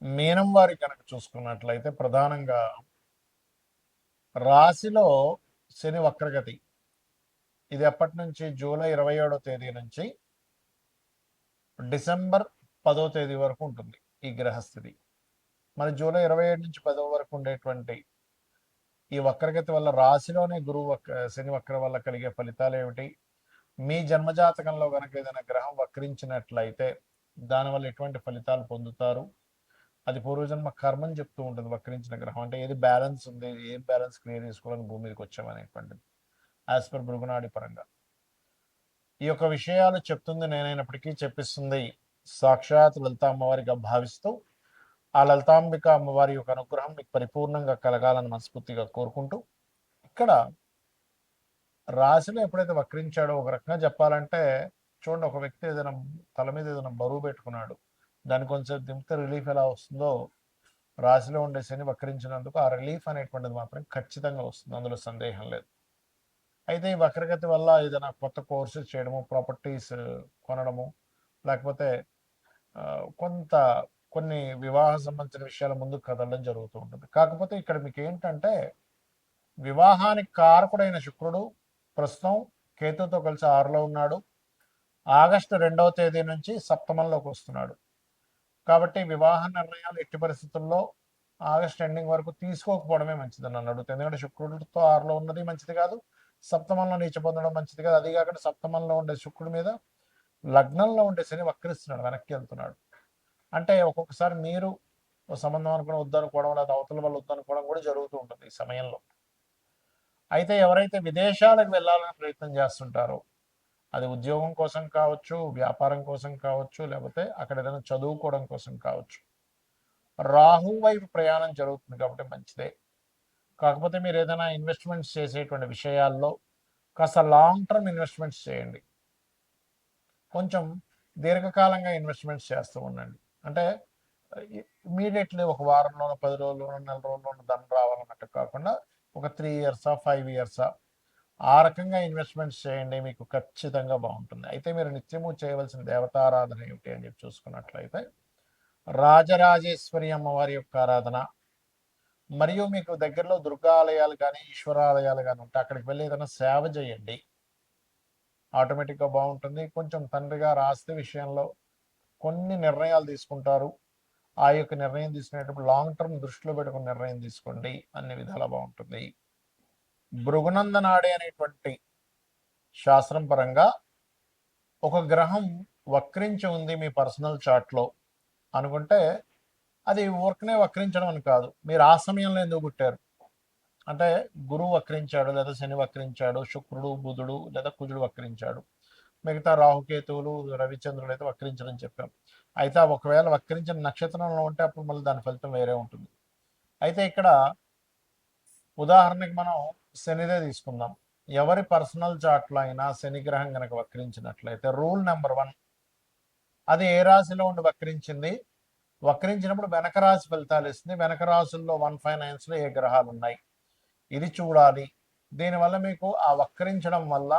మీనం వారి కనుక చూసుకున్నట్లయితే ప్రధానంగా రాశిలో శని వక్రగతి ఇది ఎప్పటి నుంచి జూలై 27వ తేదీ నుంచి డిసెంబర్ 10వ తేదీ వరకు ఉంటుంది ఈ గ్రహస్థితి. మరి జూలై 27 నుంచి 10వ వరకు ఉండేటువంటి ఈ వక్రగతి వల్ల రాశిలోనే శని వక్ర వల్ల కలిగే ఫలితాలు ఏమిటి? మీ జన్మజాతకంలో కనుక ఏదైనా గ్రహం వక్రించినట్లయితే దానివల్ల ఎటువంటి ఫలితాలు పొందుతారు? అది పూర్వజన్మ కర్మని చెప్తూ ఉంటుంది. వక్రించిన గ్రహం అంటే ఏది బ్యాలెన్స్ ఉంది, ఏం బ్యాలెన్స్ క్లియర్ చేసుకోవాలని భూమి మీదకి వచ్చామనేటువంటిది యాజ్ పర్ భృగునాడి పరంగా. ఈ యొక్క విషయాలు చెప్తుంది నేనైనప్పటికీ చెప్పిస్తుంది సాక్షాత్ లలిత అమ్మవారిగా భావిస్తూ ఆ లలితాంబిక అమ్మవారి యొక్క అనుగ్రహం మీకు పరిపూర్ణంగా కలగాలని మనస్ఫూర్తిగా కోరుకుంటూ, ఇక్కడ రాశిలో ఎప్పుడైతే వక్రించాడో ఒక రకంగా చెప్పాలంటే చూడండి, ఒక వ్యక్తి ఏదైనా తల మీద ఏదైనా బరువు పెట్టుకున్నాడు, దాని కొంచెం దింపితే రిలీఫ్ ఎలా వస్తుందో రాశిలో ఉండే శని వక్రించినందుకు ఆ రిలీఫ్ అనేటువంటిది మాత్రం ఖచ్చితంగా వస్తుంది, అందులో సందేహం లేదు. అయితే ఈ వక్రగతి వల్ల ఏదైనా కొత్త కోర్సెస్ చేయడము, ప్రాపర్టీస్ కొనడము, లేకపోతే కొంత కొన్ని వివాహ సంబంధించిన విషయాల ముందుకు కదలడం జరుగుతూ ఉంటుంది. కాకపోతే ఇక్కడ మీకు ఏంటంటే వివాహానికి కారకుడైన శుక్రుడు ప్రస్తుతం కేతుతో కలిసి 6లో ఉన్నాడు. ఆగస్టు 2వ తేదీ నుంచి సప్తమంలోకి వస్తున్నాడు. కాబట్టి వివాహ నిర్ణయాలు ఎట్టి పరిస్థితుల్లో ఆగస్ట్ ఎండింగ్ వరకు తీసుకోకపోవడమే మంచిది నన్ను అడుగుతుంది. ఎందుకంటే శుక్రుడితో 6లో ఉన్నది మంచిది కాదు, సప్తమంలో నీచ పొందడం మంచిది కాదు. అది కాకుండా సప్తమంలో ఉండే శుక్రుడి మీద లగ్నంలో ఉండే శని వక్రిస్తున్నాడు, వెనక్కి వెళ్తున్నాడు. అంటే ఒక్కొక్కసారి మీరు సంబంధం అనుకుని వద్దనుకోవడం, లేదా అవతల వాళ్ళు వద్దనుకోవడం కూడా జరుగుతూ ఉంటుంది ఈ సమయంలో. అయితే ఎవరైతే విదేశాలకు వెళ్ళాలని ప్రయత్నం చేస్తుంటారో, అది ఉద్యోగం కోసం కావచ్చు, వ్యాపారం కోసం కావచ్చు, లేకపోతే అక్కడ ఏదైనా చదువుకోవడం కోసం కావచ్చు, రాహు వైపు ప్రయాణం జరుగుతుంది కాబట్టి మంచిదే. కాకపోతే మీరు ఏదైనా ఇన్వెస్ట్మెంట్స్ చేసేటువంటి విషయాల్లో కాస్త లాంగ్ టర్మ్ ఇన్వెస్ట్మెంట్స్ చేయండి. కొంచెం దీర్ఘకాలంగా ఇన్వెస్ట్మెంట్స్ చేస్తూ ఉండండి. అంటే ఇమీడియట్లీ ఒక వారంలోనో, 10 రోజుల్లోనో, నెల రోజుల్లోనో ధనం రావాలన్నట్టు కాకుండా ఒక 3 ఇయర్సా 5 ఇయర్సా ఆ రకంగా ఇన్వెస్ట్మెంట్స్ చేయండి, మీకు ఖచ్చితంగా బాగుంటుంది. అయితే మీరు నిత్యము చేయవలసిన దేవతారాధన ఏమిటి అని చెప్పి చూసుకున్నట్లయితే రాజరాజేశ్వరి అమ్మవారి యొక్క ఆరాధన, మరియు మీకు దగ్గరలో దుర్గాలయాలు కానీ ఈశ్వరాలయాలు కానీ ఉంటే అక్కడికి వెళ్ళి ఏదైనా సేవ చేయండి, ఆటోమేటిక్గా బాగుంటుంది. కొంచెం తండ్రిగా ఆస్తి విషయంలో కొన్ని నిర్ణయాలు తీసుకుంటారు, ఆ యొక్క నిర్ణయం తీసుకునేటప్పుడు లాంగ్ టర్మ్ దృష్టిలో పెట్టుకుని నిర్ణయం తీసుకోండి, అన్ని విధాలా బాగుంటుంది. భృగునందనాడి అనేటువంటి శాస్త్రం పరంగా ఒక గ్రహం వక్రించి ఉంది మీ పర్సనల్ చార్ట్లో అనుకుంటే అది ఊరికనే వక్రించడం అని కాదు, మీరు ఆ సమయంలో ఎందుకు పుట్టారు అంటే గురువు వక్రించాడు, లేదా శని వక్రించాడు, శుక్రుడు బుధుడు లేదా కుజుడు వక్రించాడు, మిగతా రాహుకేతువులు రవిచంద్రులు అయితే వక్రించడం చెప్పాం. అయితే ఒకవేళ వక్రించిన నక్షత్రంలో ఉంటే అప్పుడు మళ్ళీ దాని ఫలితం వేరే ఉంటుంది. అయితే ఇక్కడ ఉదాహరణకి మనం శనిదే తీసుకుందాం. ఎవరి పర్సనల్ చార్ట్లో అయినా శని గ్రహం కనుక వక్రించినట్లయితే రూల్ నెంబర్ 1, అది ఏ రాశిలో ఉండి వక్రించింది, వక్రించినప్పుడు వెనక రాశి ఫలితాలు ఇస్తుంది, వెనక రాశుల్లో 159లో ఏ గ్రహాలు ఉన్నాయి ఇది చూడాలి. దీనివల్ల మీకు ఆ వక్రించడం వల్ల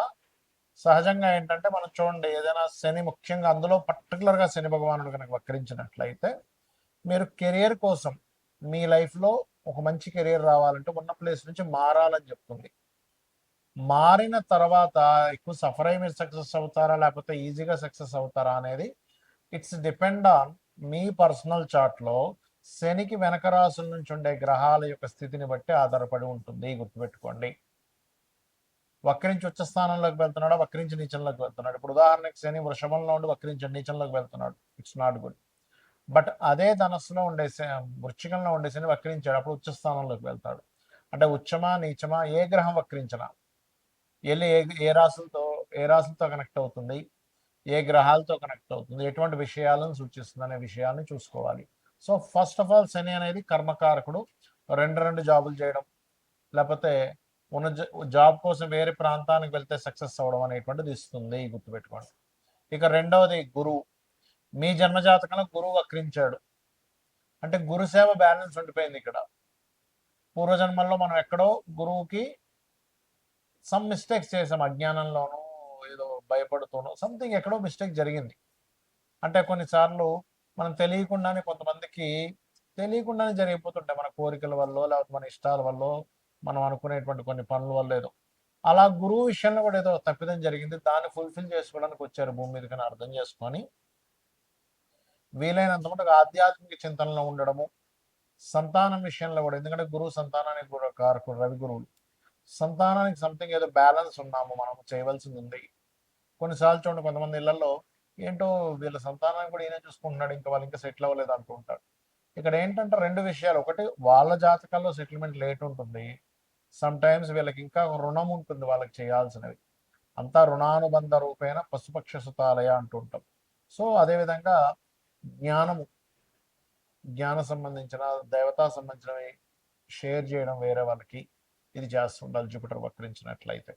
సహజంగా ఏంటంటే మనం చూడండి, ఏదైనా శని ముఖ్యంగా అందులో పర్టికులర్గా శని భగవానుడు కనుక వక్రించినట్లయితే మీరు కెరియర్ కోసం మీ లైఫ్లో ఒక మంచి కెరియర్ రావాలంటే ఉన్న ప్లేస్ నుంచి మారాలని చెప్తుంది. మారిన తర్వాత ఎక్కువ సఫర్ అయ్యి మీరు సక్సెస్ అవుతారా లేకపోతే ఈజీగా సక్సెస్ అవుతారా అనేది ఇట్స్ డిపెండ్ ఆన్ మీ పర్సనల్ చార్ట్లో శనికి వెనక రాసుల నుంచి ఉండే గ్రహాల యొక్క స్థితిని బట్టి ఆధారపడి ఉంటుంది, గుర్తుపెట్టుకోండి. వక్రించి ఉచ్చ స్థానంలోకి వెళ్తున్నాడు, వక్రించి నీచంలోకి వెళ్తున్నాడు. ఇప్పుడు ఉదాహరణకి శని వృషభంలో ఉండి వక్రించి నీచంలోకి వెళ్తున్నాడు, ఇట్స్ నాట్ గుడ్. బట్ అదే ధనస్సులో ఉండే వృశ్చికంలో ఉండే శని వక్రించాడు, అప్పుడు ఉచ్చ స్థానంలోకి వెళ్తాడు. అంటే ఉచ్చమా నీచమా ఏ గ్రహం వక్రించినా వెళ్ళి ఏ రాశులతో కనెక్ట్ అవుతుంది, ఏ గ్రహాలతో కనెక్ట్ అవుతుంది, ఎటువంటి విషయాలను సూచిస్తుంది అనే విషయాన్ని చూసుకోవాలి. సో ఫస్ట్ ఆఫ్ ఆల్ శని అనేది కర్మకారకుడు. రెండు జాబులు చేయడం, లేకపోతే ఉన్న జాబ్ కోసం వేరే ప్రాంతానికి వెళ్తే సక్సెస్ అవ్వడం అనేటువంటిది ఇస్తుంది, గుర్తుపెట్టుకోండి. ఇక రెండవది గురువు. మీ జన్మజాతకంలో గురువు వక్రించాడు అంటే గురు సేవ బ్యాలెన్స్ ఉండిపోయింది. ఇక్కడ పూర్వజన్మల్లో మనం ఎక్కడో గురువుకి సమ్ మిస్టేక్స్ చేసాం, అజ్ఞానంలోనూ ఏదో భయపడుతూనో సంథింగ్ ఎక్కడో మిస్టేక్ జరిగింది. అంటే కొన్నిసార్లు మనం తెలియకుండానే కొంతమందికి తెలియకుండానే జరిగిపోతుంటాయి మన కోరికల వల్ల, లేకపోతే మన ఇష్టాల వల్ల, మనం అనుకునేటువంటి కొన్ని పనుల వల్ల ఏదో. అలా గురువు విషయంలో కూడా ఏదో తప్పిదం జరిగింది. దాన్ని ఫుల్ఫిల్ చేసుకోవడానికి వచ్చారు భూమి మీదకని అర్థం చేసుకొని, వీలైనంత మటుకు ఆధ్యాత్మిక చింతనలో ఉండడము, సంతానం విషయంలో కూడా, ఎందుకంటే గురువు సంతానానికి కూడా కారకుడు, రవి గురువులు. సంతానానికి సంథింగ్ ఏదో బ్యాలెన్స్ ఉన్నాము మనం చేయవలసింది ఉంది. కొన్నిసార్లు చూడండి కొంతమంది ఇళ్లలో ఏంటో వీళ్ళ సంతానాన్ని కూడా ఈయన చూసుకుంటున్నాడు, ఇంకా వాళ్ళు ఇంకా సెటిల్ అవ్వలేదు అంటూ ఉంటారు. ఇక్కడ ఏంటంటే రెండు విషయాలు. ఒకటి, వాళ్ళ జాతకాల్లో సెటిల్మెంట్ లేట్ ఉంటుంది. సమ్ టైమ్స్ వీళ్ళకి ఇంకా రుణం ఉంటుంది వాళ్ళకి చేయాల్సినవి. అంతా రుణానుబంధ రూపేణ పశుపక్ష సుతాలయ అంటూ ఉంటాం. సో అదేవిధంగా జ్ఞానము, జ్ఞాన సంబంధించిన దేవతా సంబంధించినవి షేర్ చేయడం వేరే వాళ్ళకి, ఇది చేస్తుండాలి జూపిటర్ వక్రించినట్లయితే.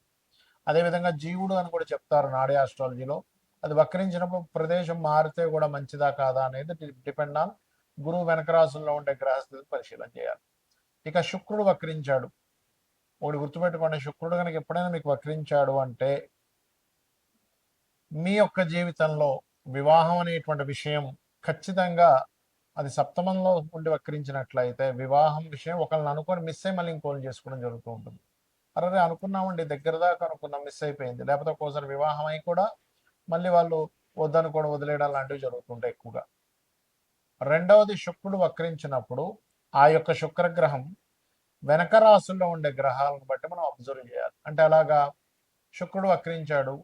అదేవిధంగా జీవుడు అని కూడా చెప్తారు నాడీ ఆస్ట్రాలజీలో. అది వక్రించినప్పుడు ప్రదేశం మారితే కూడా మంచిదా కాదా అనేది డిపెండ్ ఆన్ గురువు వెనక రాసుల్లో ఉండే గ్రహస్థితి పరిశీలన చేయాలి. ఇక శుక్రుడు వక్రించాడు. ఒకటి గుర్తుపెట్టుకోండి, శుక్రుడు కనుక ఎప్పుడైనా మీకు వక్రించాడు అంటే మీ యొక్క జీవితంలో వివాహం అనేటువంటి విషయం ఖచ్చితంగా, అది సప్తమంలో ఉండి వక్రించినట్లయితే వివాహం విషయం ఒకళ్ళని అనుకొని మిస్ అయ్యి మళ్ళీ ఇంకోళ్ళు చేసుకోవడం జరుగుతూ ఉంటుంది. అరే అనుకున్నామండి, దగ్గర దాకా అనుకున్నాం, మిస్ అయిపోయింది. లేకపోతే ఒక్కోసారి వివాహం అయి కూడా మళ్ళీ వాళ్ళు వద్దని కూడా వదిలేయడం లాంటివి జరుగుతుంటాయి ఎక్కువగా. రెండవది, శుక్రుడు వక్రించినప్పుడు ఆ యొక్క శుక్రగ్రహం వెనక రాసుల్లో ఉండే గ్రహాలను బట్టి మనం అబ్జర్వ్ చేయాలి. అంటే అలాగా శుక్రుడు వక్రించాడు,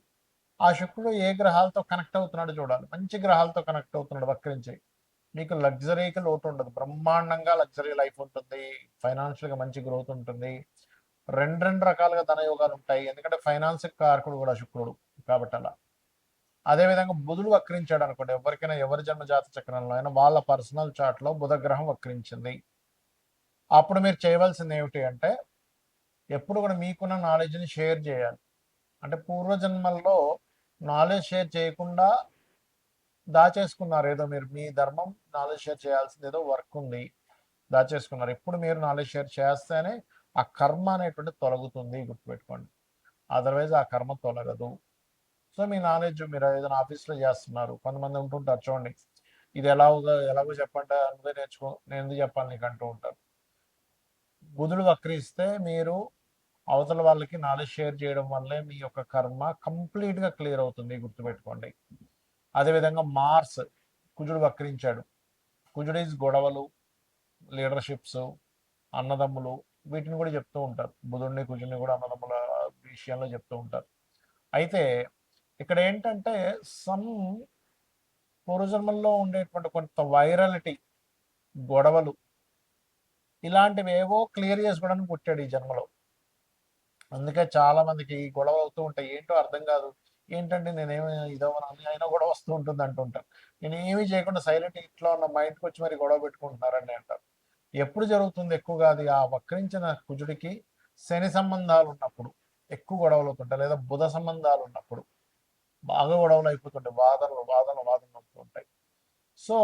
ఆ శుక్రుడు ఏ గ్రహాలతో కనెక్ట్ అవుతున్నాడు చూడాలి. మంచి గ్రహాలతో కనెక్ట్ అవుతున్నాడు వక్రించి, మీకు లగ్జరీకి లోటు ఉండదు, బ్రహ్మాండంగా లగ్జరీ లైఫ్ ఉంటుంది, ఫైనాన్షియల్గా మంచి గ్రోత్ ఉంటుంది, రెండు రకాలుగా ధనయోగాలు ఉంటాయి. ఎందుకంటే ఫైనాన్స్ కారకుడు కూడా శుక్రుడు కాబట్టి అలా. అదేవిధంగా బుధుడు వక్రించాడు అనుకోండి, ఎవరికైనా ఎవరి జన్మ జాత చక్రంలో అయినా వాళ్ళ పర్సనల్ చార్ట్లో బుధగ్రహం వక్రించింది, అప్పుడు మీరు చేయవలసింది ఏమిటి అంటే ఎప్పుడు కూడా మీకున్న నాలెడ్జ్ని షేర్ చేయాలి. అంటే పూర్వజన్మల్లో నాలెడ్జ్ షేర్ చేయకుండా దాచేసుకున్నారు, ఏదో మీరు మీ ధర్మం నాలెడ్జ్ షేర్ చేయాల్సింది ఏదో వర్క్ ఉంది, దాచేసుకున్నారు. ఇప్పుడు మీరు నాలెడ్జ్ షేర్ చేస్తేనే ఆ కర్మ అనేటువంటి తొలగుతుంది, గుర్తుపెట్టుకోండి. అదర్వైజ్ ఆ కర్మ తొలగదు. సో మీ నాలెడ్జ్, మీరు ఏదైనా ఆఫీస్లో చేస్తున్నారు, కొంతమంది ఉంటుంటారు చూడండి, ఇది ఎలాగో చెప్పంటే నువ్వే నేర్చుకో, నేను ఎందుకు చెప్పాలి నీకు అంటూ ఉంటారు. బుధుడు వక్రిస్తే మీరు అవతల వాళ్ళకి నాలెడ్జ్ షేర్ చేయడం వల్లే మీ యొక్క కర్మ కంప్లీట్గా క్లియర్ అవుతుంది, గుర్తుపెట్టుకోండి. అదేవిధంగా మార్స్, కుజుడు వక్రించాడు. కుజుడు ఈజ్ గొడవలు, లీడర్షిప్స్, అన్నదమ్ములు, వీటిని కూడా చెప్తూ ఉంటారు. బుధుడిని కుజుడిని కూడా అన్నదమ్ముల విషయంలో చెప్తూ ఉంటారు. అయితే ఇక్కడ ఏంటంటే సమ్ పూర్వజన్మల్లో ఉండేటువంటి కొంత వైరాలిటీ, గొడవలు, ఇలాంటివి ఏవో క్లియర్ చేసుకోవడానికి పుట్టాడు ఈ జన్మలో. అందుకే చాలా మందికి ఈ గొడవ అవుతూ ఉంటాయి, ఏంటో అర్థం కాదు. ఏంటంటే నేనేమి ఇదవని అయినా గొడవ వస్తూ ఉంటుంది అంటుంటారు. నేను ఏమీ చేయకుండా సైలెంట్ ఇట్లా ఉన్న మైండ్కి వచ్చి మరి గొడవ పెట్టుకుంటున్నారని అంటారు. ఎప్పుడు జరుగుతుంది ఎక్కువగా అది, ఆ వక్రించిన కుజుడికి శని సంబంధాలు ఉన్నప్పుడు ఎక్కువ గొడవలు అవుతుంటాయి, లేదా బుధ సంబంధాలు ఉన్నప్పుడు బాగా గొడవలు అయిపోతుంటాయి, వాదనలు అవుతుంటాయి. సో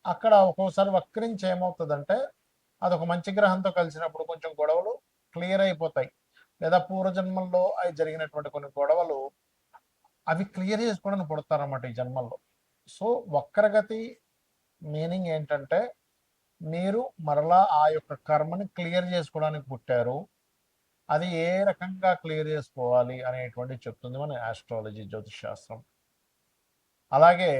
అక్కడ ఒక్కోసారి వక్రించి ఏమవుతుందంటే అదొక మంచి గ్రహంతో కలిసినప్పుడు కొంచెం గొడవలు క్లియర్ అయిపోతాయి, లేదా పూర్వజన్మల్లో అవి జరిగినటువంటి కొన్ని గొడవలు అవి క్లియర్ చేసుకోవడానికి పుడతారన్నమాట ఈ జన్మల్లో. సో వక్రగతి మీనింగ్ ఏంటంటే మీరు మరలా ఆ యొక్క కర్మని క్లియర్ చేసుకోవడానికి పుట్టారు, అది ఏ రకంగా క్లియర్ చేసుకోవాలి అనేటువంటి చెప్తుంది మన ఆస్ట్రాలజీ, జ్యోతిష్ శాస్త్రం. అలాగే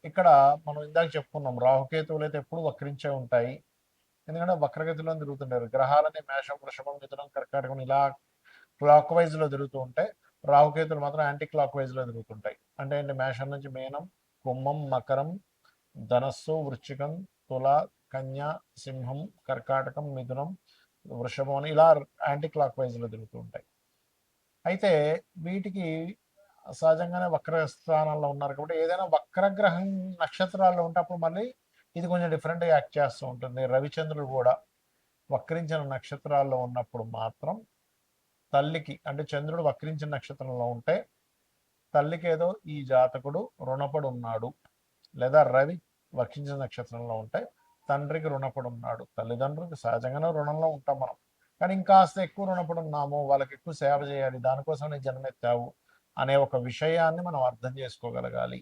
ఇక్కడ మనం ఇందాక చెప్పుకున్నాం, రాహుకేతువులు అయితే ఎప్పుడు వక్రించే ఉంటాయి, ఎందుకంటే వక్రగతిలో తిరుగుతుంటారు. గ్రహాలని మేషం, వృషభం, మిథునం, కర్కాటకం ఇలా క్లాక్ వైజ్లో తిరుగుతూ ఉంటాయి, రాహుకేతులు మాత్రం యాంటీ క్లాక్ వైజ్లో తిరుగుతుంటాయి. అంటే ఏంటి, మేషం నుంచి మీనం, కుంభం, మకరం, ధనస్సు, వృశ్చికం, తుల, కన్య, సింహం, కర్కాటకం, మిథునం, వృషభం అని ఇలా యాంటీ క్లాక్ వైజ్లో తిరుగుతూ ఉంటాయి. అయితే వీటికి సహజంగానే వక్ర స్థానాల్లో ఉన్నారు కాబట్టి ఏదైనా వక్రగ్రహం నక్షత్రాల్లో ఉంటే అప్పుడు మళ్ళీ ఇది కొంచెం డిఫరెంట్గా యాక్ట్ చేస్తూ ఉంటుంది. రవిచంద్రుడు కూడా వక్రించిన నక్షత్రాల్లో ఉన్నప్పుడు మాత్రం తల్లికి, అంటే చంద్రుడు వక్రించిన నక్షత్రంలో ఉంటే తల్లికి ఏదో ఈ జాతకుడు రుణపడి ఉన్నాడు, లేదా రవి వక్రించిన నక్షత్రంలో ఉంటే తండ్రికి రుణపడి ఉన్నాడు. తల్లిదండ్రులకు సహజంగానే రుణంలో ఉంటాం మనం, కానీ ఇంకాస్త ఎక్కువ రుణపడి ఉన్నాము, వాళ్ళకి ఎక్కువ సేవ చేయాలి, దానికోసం నేను జన్మెత్తావు అనే ఒక విషయాన్ని మనం అర్థం చేసుకోగలగాలి.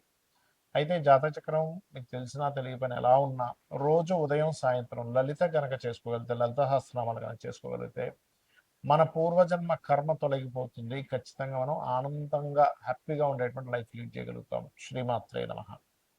అయితే జాతక చక్రం మీకు తెలిసినా తెలియకపోయినా ఎలా ఉన్నా రోజు ఉదయం సాయంత్రం లలిత గనక చేసుకోగలిగితే, లలిత సహస్రనామాలు గనక చేసుకోగలిగితే మన పూర్వజన్మ కర్మ తొలగిపోతుంది. ఖచ్చితంగా మనం ఆనందంగా హ్యాపీగా ఉండేటువంటి లైఫ్ లీడ్ చేయగలుగుతాం. శ్రీమాత్రే నమః.